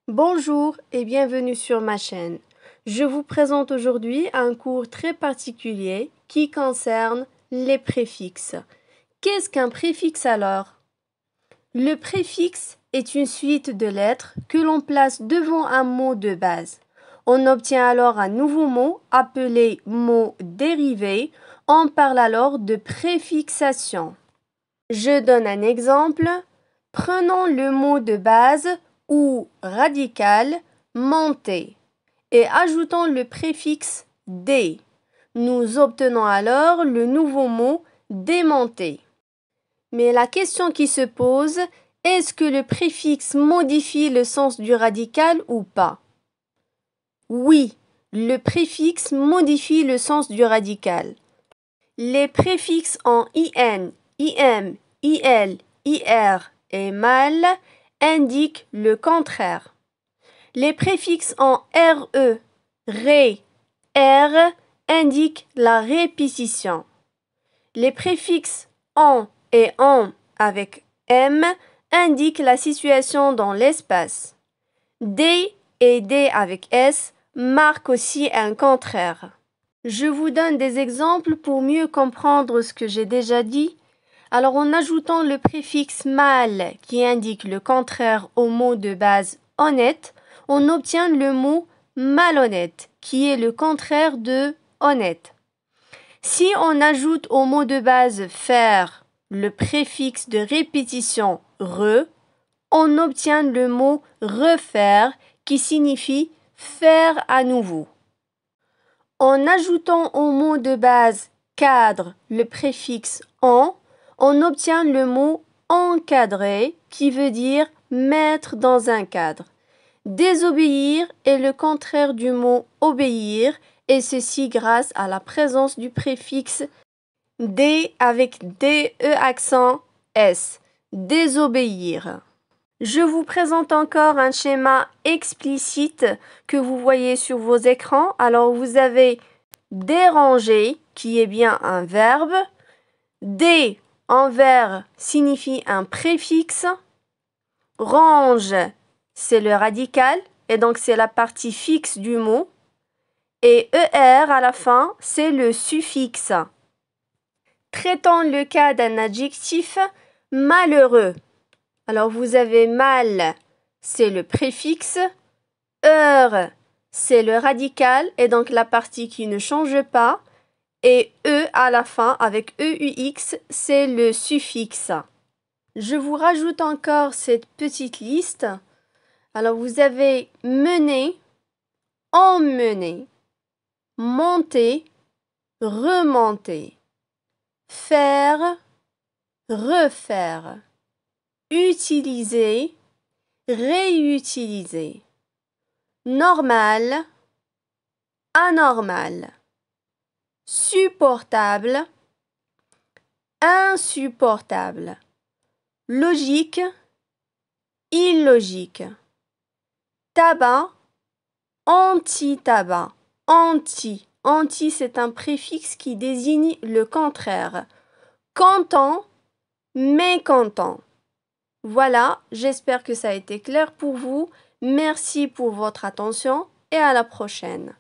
Bonjour et bienvenue sur ma chaîne. Je vous présente aujourd'hui un cours très particulier qui concerne les préfixes. Qu'est-ce qu'un préfixe alors? Le préfixe est une suite de lettres que l'on place devant un mot de base. On obtient alors un nouveau mot appelé mot dérivé. On parle alors de préfixation. Je donne un exemple. Prenons le mot de base ou radical monter et ajoutons le préfixe dé. Nous obtenons alors le nouveau mot démonter. Mais la question qui se pose, est-ce que le préfixe modifie le sens du radical ou pas? Oui, le préfixe modifie le sens du radical. Les préfixes en IN, IM, IL, IR et MAL indiquent le contraire. Les préfixes en RE, RE, R indiquent la répétition. Les préfixes en et en avec M indiquent la situation dans l'espace. D et D avec S marquent aussi un contraire. Je vous donne des exemples pour mieux comprendre ce que j'ai déjà dit. Alors en ajoutant le préfixe mal qui indique le contraire au mot de base honnête, on obtient le mot malhonnête qui est le contraire de honnête. Si on ajoute au mot de base faire le préfixe de répétition re, on obtient le mot refaire qui signifie faire à nouveau. En ajoutant au mot de base cadre le préfixe en, on obtient le mot encadrer qui veut dire mettre dans un cadre. Désobéir est le contraire du mot obéir et ceci grâce à la présence du préfixe D avec DE accent S. Désobéir. Je vous présente encore un schéma explicite que vous voyez sur vos écrans. Alors vous avez déranger qui est bien un verbe. Dé en vers signifie un préfixe. Range, c'est le radical et donc c'est la partie fixe du mot. Et ER à la fin, c'est le suffixe. Traitons le cas d'un adjectif malheureux. Alors vous avez mal, c'est le préfixe. Heure, c'est le radical et donc la partie qui ne change pas. Et E à la fin avec EUX, c'est le suffixe. Je vous rajoute encore cette petite liste. Alors vous avez mener, emmener, monter, remonter, faire, refaire, utiliser, réutiliser, normal, anormal, supportable, insupportable, logique, illogique, tabac, anti-tabac, anti, c'est un préfixe qui désigne le contraire, content, mécontent. Voilà, j'espère que ça a été clair pour vous. Merci pour votre attention et à la prochaine.